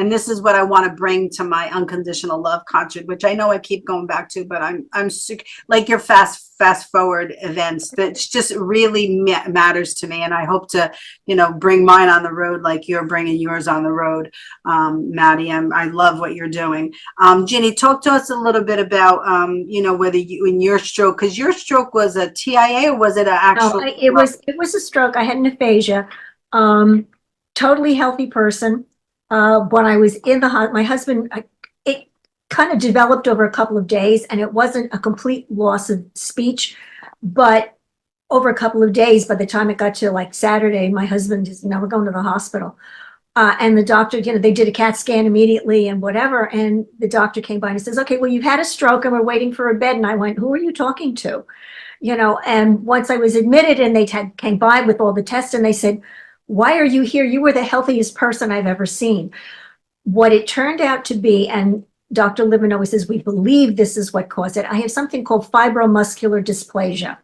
this is what I want to bring to my unconditional love concert, which I know I keep going back to, but I'm sick, like your fast forward events, that just really matters to me. And I hope to, bring mine on the road like you're bringing yours on the road. Maddie, I love what you're doing. Ginny, talk to us a little bit about, whether you, in your stroke, because your stroke was a TIA or was it an actual? No, it was a stroke. I had an aphasia. Totally healthy person. When I was in my husband, it kind of developed over a couple of days, and it wasn't a complete loss of speech, but over a couple of days, by the time it got to like Saturday, my husband is, we're going to the hospital. And the doctor, they did a CAT scan immediately and whatever. And the doctor came by and says, okay, well, you've had a stroke and we're waiting for a bed. And I went, who are you talking to? And once I was admitted and they came by with all the tests and they said, why are you here? You were the healthiest person I've ever seen. What it turned out to be, and Dr. Libman always says, we believe this is what caused it. I have something called fibromuscular dysplasia.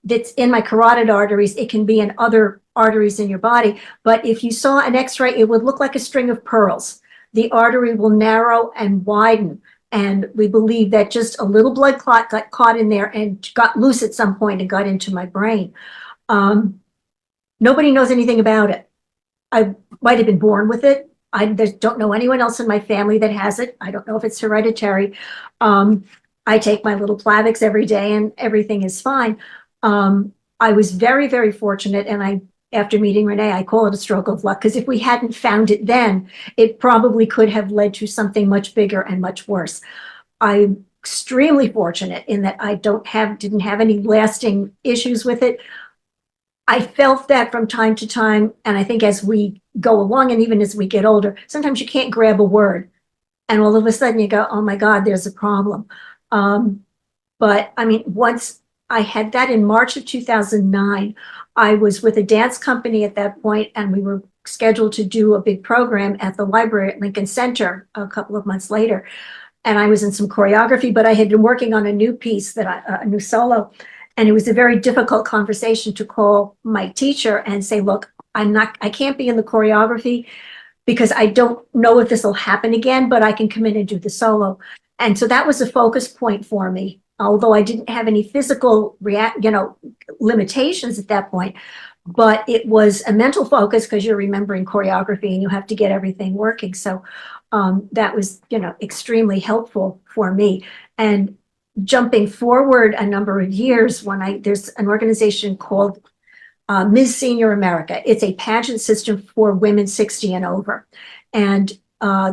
That's in my carotid arteries. It can be in other arteries in your body. But if you saw an x-ray, it would look like a string of pearls. The artery will narrow and widen. And we believe that just a little blood clot got caught in there and got loose at some point and got into my brain. Nobody knows anything about it. I might have been born with it. I don't know anyone else in my family that has it. I don't know if it's hereditary. I take my little Plavix every day and everything is fine. I was very, very fortunate. And after meeting Renee, I call it a stroke of luck, because if we hadn't found it then, it probably could have led to something much bigger and much worse. I'm extremely fortunate in that I didn't have any lasting issues with it. I felt that from time to time, and I think as we go along and even as we get older, sometimes you can't grab a word, and all of a sudden you go, oh my God, there's a problem. But I mean, once I had that in March of 2009, I was with a dance company at that point, and we were scheduled to do a big program at the library at Lincoln Center a couple of months later. And I was in some choreography, but I had been working on a new piece a new solo. And it was a very difficult conversation to call my teacher and say, look, I can't be in the choreography because I don't know if this will happen again, but I can come in and do the solo. And so that was a focus point for me, although I didn't have any physical limitations at that point, but it was a mental focus because you're remembering choreography and you have to get everything working. So that was, extremely helpful for me. And jumping forward a number of years, there's an organization called Ms. Senior America. It's a pageant system for women 60 and over. And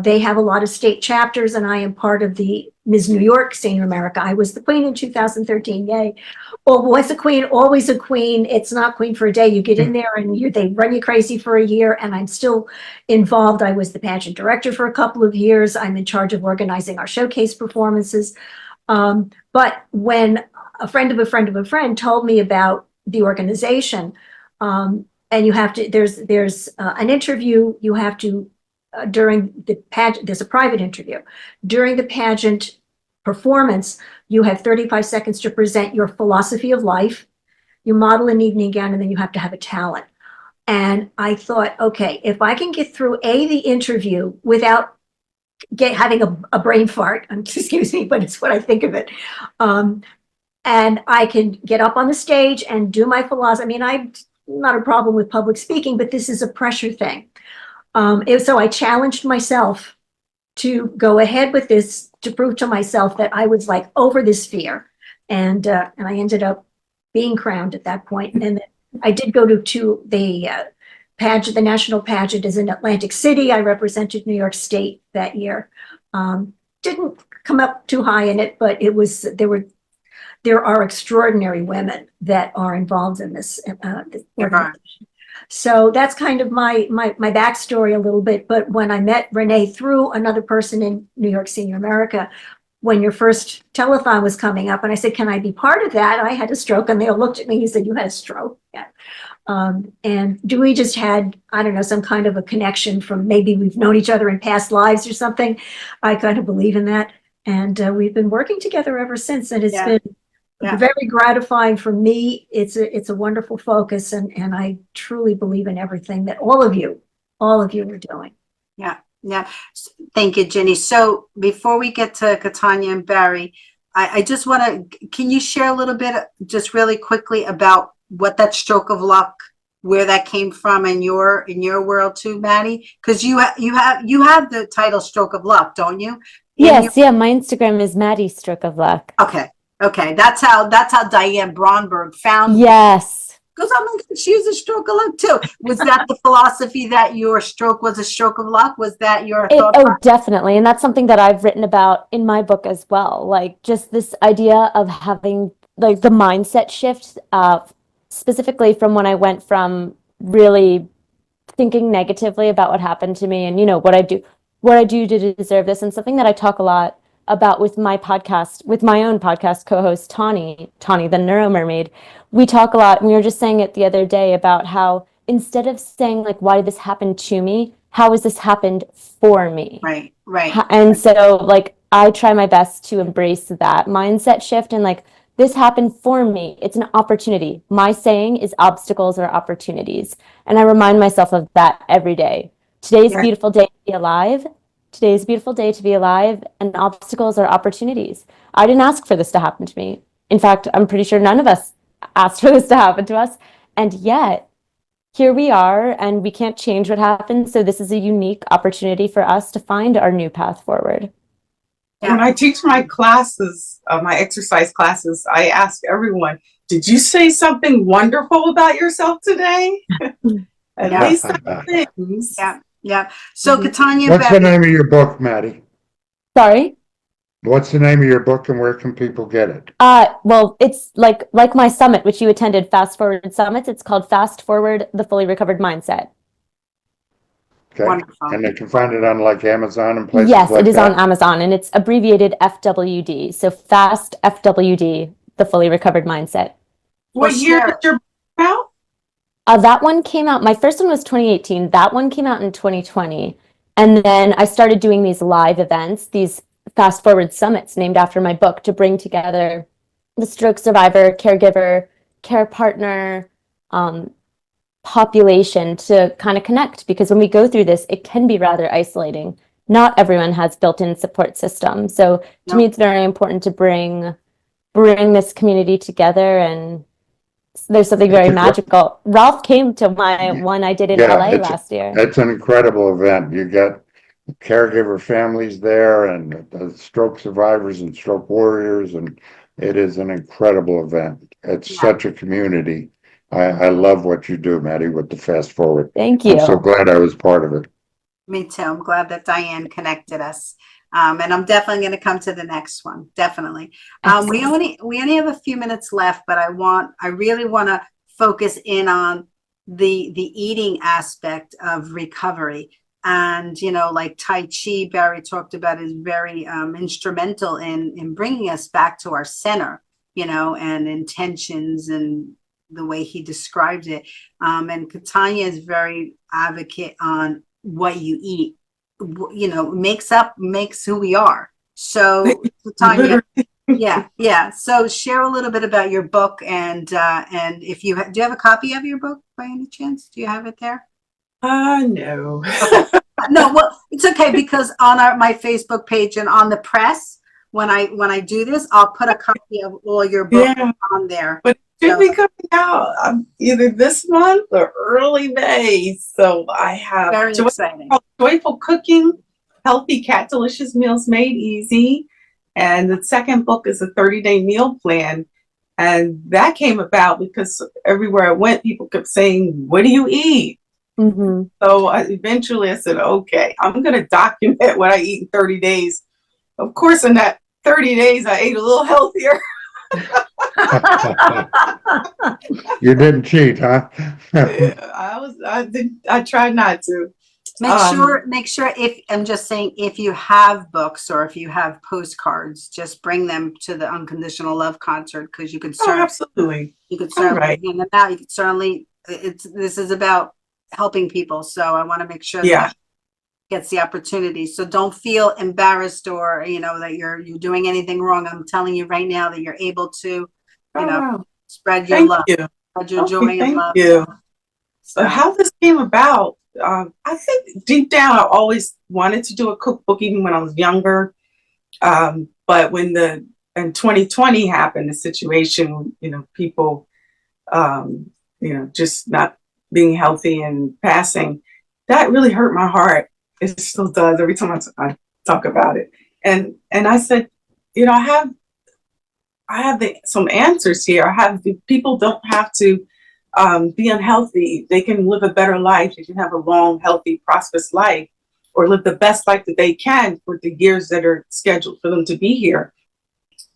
they have a lot of state chapters, and I am part of the Ms. New York Senior America. I was the queen in 2013, yay. Well, once a queen, always a queen. It's not queen for a day. You get in there and they run you crazy for a year, and I'm still involved. I was the pageant director for a couple of years. I'm in charge of organizing our showcase performances. But when a friend of a friend of a friend told me about the organization, and you have to, there's an interview, you have to, during the pageant, there's a private interview. During the pageant performance, you have 35 seconds to present your philosophy of life, you model an evening gown, and then you have to have a talent. And I thought, okay, if I can get through the interview without having a brain fart, excuse me, but it's what I think of it. And I can get up on the stage and do my philosophy. I mean, I'm not a problem with public speaking, but this is a pressure thing. So I challenged myself to go ahead with this, to prove to myself that I was like over this fear. And I ended up being crowned at that point. And I did go to the pageant. The national pageant is in Atlantic City. I represented New York State that year. Didn't come up too high in it, but there are extraordinary women that are involved in this organization. So that's kind of my backstory a little bit. But when I met Renee through another person in New York Senior America, when your first telethon was coming up, and I said, can I be part of that? I had a stroke, and they all looked at me and said, you had a stroke? Yeah. And Dewey just had, I don't know, some kind of a connection from maybe we've known each other in past lives or something. I kind of believe in that. And we've been working together ever since. And it's been very gratifying for me. It's a wonderful focus. And I truly believe in everything that all of you are doing. Yeah. Yeah. Thank you, Ginny. So before we get to Katanya and Barry, I just want to, can you share a little bit just really quickly about what that stroke of luck, where that came from in your world too, Maddie? Because you have the title Stroke of Luck, don't you? Yes, yeah. My Instagram is Maddie Stroke of Luck. Okay. That's how Diane Bromberg found. Yes. Because I'm like, she was a stroke of luck too. Was that the philosophy that your stroke was a stroke of luck? Was that your thought? Oh, definitely. And that's something that I've written about in my book as well. Like just this idea of having like the mindset shift, specifically from when I went from really thinking negatively about what happened to me and, what I do to deserve this. And something that I talk a lot about with my podcast, with my own podcast co-host, Tawny, the Neuro Mermaid. We talk a lot, and we were just saying it the other day about how instead of saying like, why did this happen to me? How has this happened for me? Right. And so like, I try my best to embrace that mindset shift and like, this happened for me. It's an opportunity. My saying is obstacles are opportunities. And I remind myself of that every day. Today's a beautiful day to be alive. Today's a beautiful day to be alive, and obstacles are opportunities. I didn't ask for this to happen to me. In fact, I'm pretty sure none of us asked for this to happen to us. And yet, here we are, and we can't change what happened. So this is a unique opportunity for us to find our new path forward. When I teach my classes, my exercise classes, I ask everyone, did you say something wonderful about yourself today? At least some things. Yeah. So Mhm. Katanya, What's the name of your book, Maddie? Sorry. What's the name of your book and where can people get it? Well, it's like my summit, which you attended, Fast Forward Summits. It's called Fast Forward: The Fully Recovered Mindset. Okay. Wonderful. And they can find it on like Amazon and places Yes, like it is that? on Amazon, and it's abbreviated FWD. So Fast FWD: The Fully Recovered Mindset. What year share did it. your book come out? That one came out, my first one was 2018. That one came out in 2020. And then I started doing these live events, these Fast Forward Summits named after my book, to bring together the stroke survivor, caregiver, care partner, population to kind of connect. Because when we go through this, it can be rather isolating. Not everyone has built-in support systems. So to me, it's very important to bring this community together, and there's something very magical. Ralph came to my one I did in Yeah, LA last year. it's an incredible event. You get caregiver families there and the stroke survivors and stroke warriors, and it is an incredible event. It's such a community. I love what you do, Maddie, with the Fast Forward. Thank I'm so you. glad I was part of it. Me too. I'm glad that Diane connected us. And I'm definitely going to come to the next one. Definitely. We Excellent. only have a few minutes left, but I really want to focus in on the eating aspect of recovery. And, like Tai Chi, Barry talked about, is very instrumental in bringing us back to our center, and intentions and the way he describes it. And Katanya is very advocate on what you eat, makes who we are. So Tanya, yeah. So share a little bit about your book, and if you do you have a copy of your book by any chance? Do you have it there? No. Okay. No, well, it's okay, because on my Facebook page and on the press, when I do this, I'll put a copy of all your books on there. But it should be coming out either this month or early May. So I have Very exciting. Joyful Cooking, Healthy Cat Delicious Meals Made Easy. And the second book is a 30-day meal plan. And that came about because everywhere I went, people kept saying, what do you eat? Mm-hmm. So eventually I said, okay, I'm going to document what I eat in 30 days. Of course, in that 30 days, I ate a little healthier. You didn't cheat, huh? I tried not to. Make sure, if I'm just saying, if you have books or if you have postcards, just bring them to the Unconditional Love concert, because you could certainly, absolutely. you could certainly hand them out. You could certainly, this is about helping people. So I want to make sure that gets the opportunity. So don't feel embarrassed or, that you're doing anything wrong. I'm telling you right now that you're able to, spread your love, spread your joy and love. Thank you. So how this came about, I think deep down I always wanted to do a cookbook even when I was younger. But when in 2020 happened, the situation, people, just not being healthy and passing, that really hurt my heart. It still does every time I talk about it. And I said, I have some answers here. People don't have to be unhealthy. They can live a better life. They can have a long, healthy, prosperous life, or live the best life that they can for the years that are scheduled for them to be here.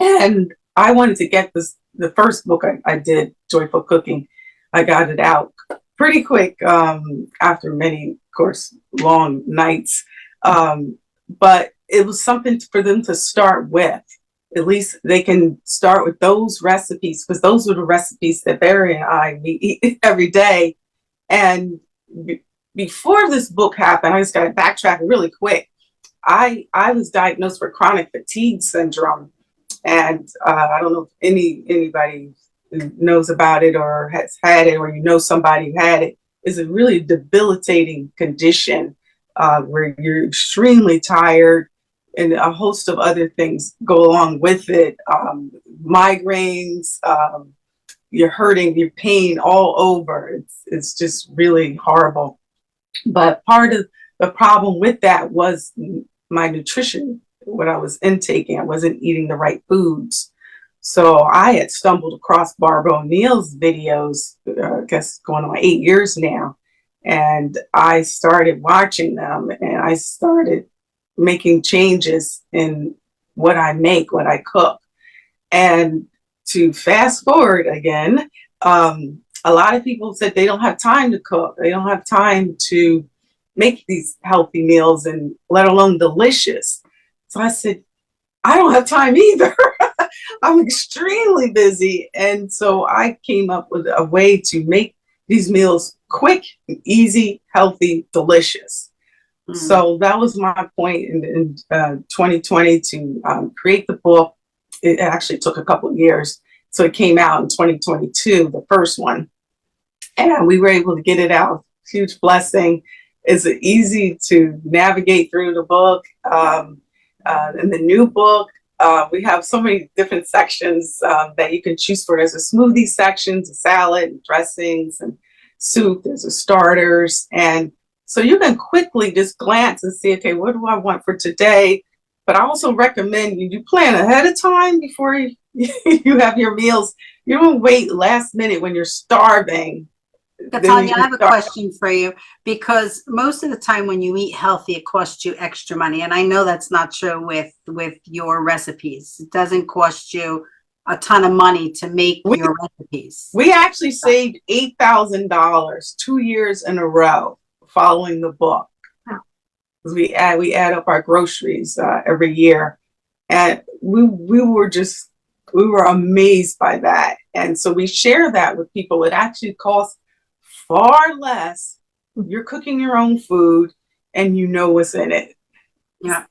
And I wanted to get the first book I did, Joyful Cooking. I got it out pretty quick after many, of course, long nights. But it was something for them to start with. At least they can start with those recipes, because those were the recipes that Barry and I eat every day. And before this book happened, I just got to backtrack really quick. I was diagnosed with chronic fatigue syndrome. And I don't know if anybody knows about it or has had it, or somebody who had it. It's a really debilitating condition where you're extremely tired, and a host of other things go along with it. Migraines, you're hurting, you're pain all over. It's just really horrible. But part of the problem with that was my nutrition what I was intaking. I wasn't eating the right foods. So I had stumbled across Barbara O'Neill's videos, I guess going on 8 years now. And I started watching them, and I started making changes in what I make, what I cook. And to fast forward again, a lot of people said they don't have time to cook. They don't have time to make these healthy meals, and let alone delicious. So I said, I don't have time either. I'm extremely busy. And so I came up with a way to make these meals quick, easy, healthy, delicious. So that was my point in 2020 to create the book. It actually took a couple of years. So it came out in 2022, the first one. And we were able to get it out. Huge blessing. It's easy to navigate through the book. In the new book, we have so many different sections that you can choose for. There's a smoothie section, a salad, and dressings, and soup. There's a starters. And so you can quickly just glance and see, okay, what do I want for today? But I also recommend you plan ahead of time before you have your meals. You don't wait last minute when you're starving. Tanya, I have a question for you, because most of the time when you eat healthy, it costs you extra money. And I know that's not true with your recipes. It doesn't cost you a ton of money to make your recipes. We actually saved $8,000 2 years in a row following the book. We add up our groceries every year, and we were amazed by that. And so we share that with people. It actually costs far less. You're cooking your own food, and you know what's in it. Yeah.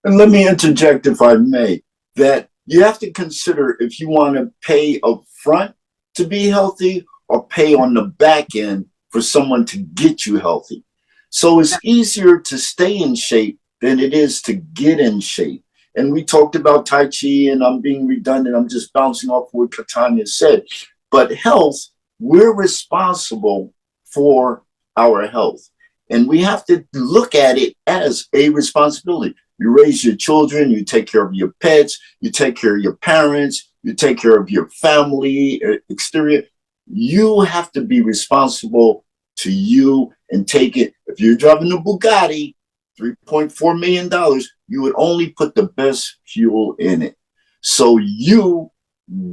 And let me interject, if I may, that you have to consider if you want to pay up front to be healthy or pay on the back end for someone to get you healthy. So it's easier to stay in shape than it is to get in shape. And we talked about Tai Chi, and I'm being redundant. I'm just bouncing off what Katanya said. But health, we're responsible for our health. And we have to look at it as a responsibility. You raise your children, you take care of your pets, you take care of your parents, you take care of your family, exterior. You have to be responsible to you and take it. If you're driving a Bugatti, $3.4 million, you would only put the best fuel in it. So you,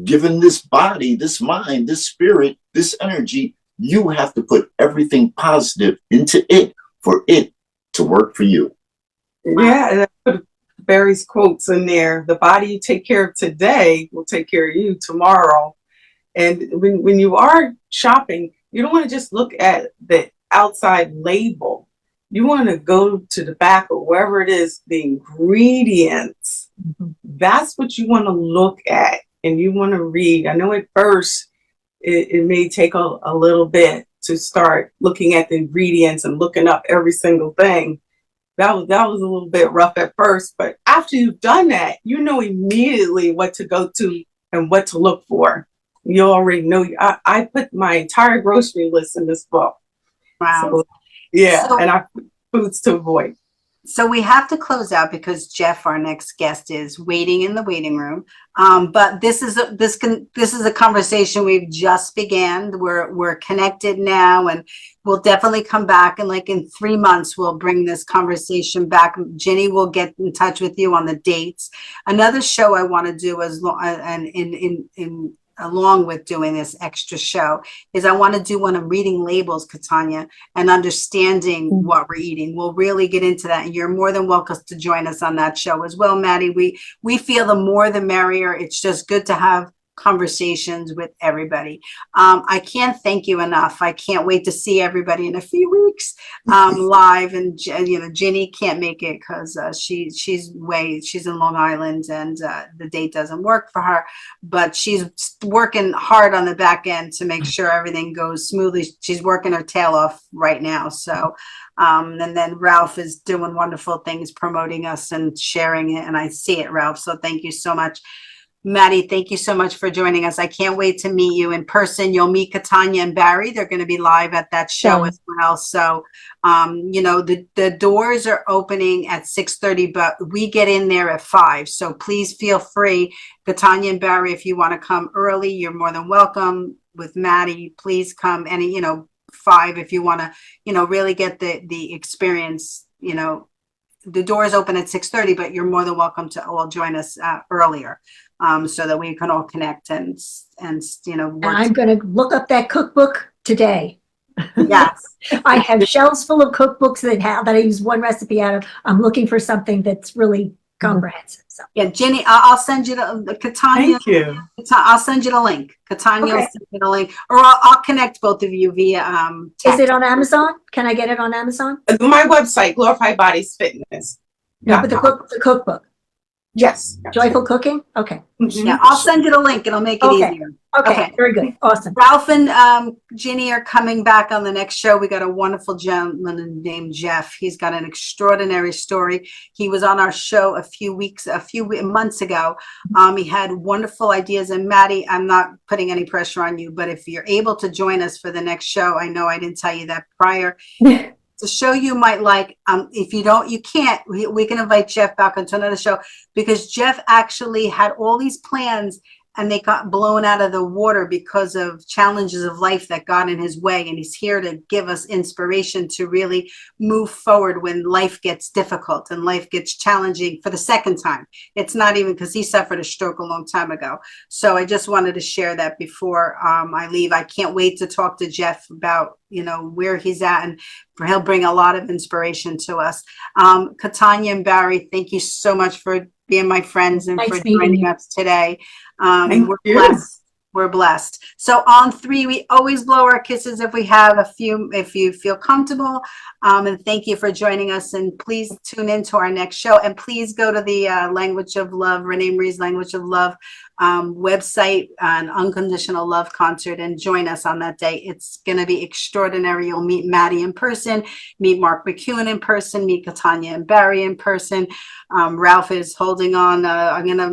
given this body, this mind, this spirit, this energy, you have to put everything positive into it for it to work for you. Yeah, and I put Barry's quotes in there. The body you take care of today will take care of you tomorrow. And when you are shopping, you don't want to just look at the outside label. You want to go to the back or wherever it is, the ingredients. That's what you want to look at, and you want to read. I know at first it may take a little bit to start looking at the ingredients and looking up every single thing. That was a little bit rough at first, but after you've done that, you know immediately what to go to and what to look for. You already know. I put my entire grocery list in this book. Wow. So, yeah, So, and I put foods to avoid. So we have to close out because Jeff, our next guest, is waiting in the waiting room. But this is a conversation we've just began. We're connected now, and we'll definitely come back. And like in 3 months, we'll bring this conversation back. Ginny will get in touch with you on the dates. Another show I want to do along with doing this extra show is I want to do one of reading labels, Katanya, and understanding what we're eating. We'll really get into that, and you're more than welcome to join us on that show as well, Maddie. We feel the more the merrier. It's just good to have conversations with everybody. I can't thank you enough. I can't wait to see everybody in a few weeks live. And Ginny can't make it because she's in Long Island, and the date doesn't work for her. But she's working hard on the back end to make sure everything goes smoothly. She's working her tail off right now. So, and then Ralph is doing wonderful things, promoting us and sharing it. And I see it, Ralph. So thank you so much. Maddie, thank you so much for joining us. I can't wait to meet you in person. You'll meet Katanya and Barry. They're going to be live at that show Done. as well. So, you know, the doors are opening at 6:30, but we get in there at 5. So please feel free. Katanya and Barry, if you want to come early, you're more than welcome. With Maddie, please come any, you know, 5 if you want to, you know, really get the experience. You know, the doors open at 6:30, but you're more than welcome to all join us earlier. So that we can all connect and you know, And work. I'm going to look up that cookbook today. Yes. I have shelves full of cookbooks that I use one recipe out of. I'm looking for something that's really comprehensive. So. Yeah, Ginny, I'll send you the Katanya. Thank you. I'll send you the link. Katanya will Okay. send you the link, or I'll connect both of you via Is text. it on Amazon? Can I get it on Amazon? My website, Glorified Bodies Fitness. No, but the cookbook. Yes. Joyful Cooking? Okay. Mhm. Yeah, I'll send you the link. It'll make it Okay. easier. Okay. Very good. Awesome. Ralph and Ginny are coming back on the next show. We got a wonderful gentleman named Jeff. He's got an extraordinary story. He was on our show a few months ago. He had wonderful ideas. And Maddie, I'm not putting any pressure on you, but if you're able to join us for the next show, I know I didn't tell you that prior. It's a show you might like. If you don't, you can't. We can invite Jeff back onto another show because Jeff actually had all these plans and they got blown out of the water because of challenges of life that got in his way. And he's here to give us inspiration to really move forward when life gets difficult and life gets challenging for the second time. It's not even because he suffered a stroke a long time ago. So I just wanted to share that before I leave. I can't wait to talk to Jeff about, you know, where he's at, and he'll bring a lot of inspiration to us. Katanya and Barry, thank you so much for being my friends and Nice for meeting joining you. us today. Thank We're you. blessed. We're blessed. So on 3, we always blow our kisses if we have a few, if you feel comfortable. And thank you for joining us. And please tune into our next show. And please go to the Language of Love, RenéMarie's Language of Love website, an Unconditional Love concert, and join us on that day. It's going to be extraordinary. You'll meet Maddie in person, meet Mark McEwen in person, meet Katanya and Barry in person. Ralph is holding on.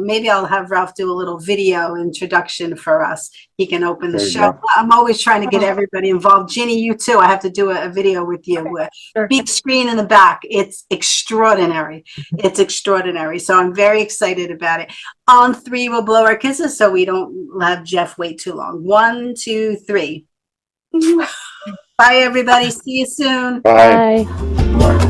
Maybe I'll have Ralph do a little video introduction for us. He can open the There you show. go. I'm always trying to get everybody involved. Ginny, you too. I have to do a video with you. Sure. Big screen in the back. It's extraordinary. It's extraordinary. So I'm very excited about it. On 3, we'll blow our kisses so we don't have Jeff wait too long. 1, 2, 3. Bye, everybody. See you soon. Bye. Bye. Bye.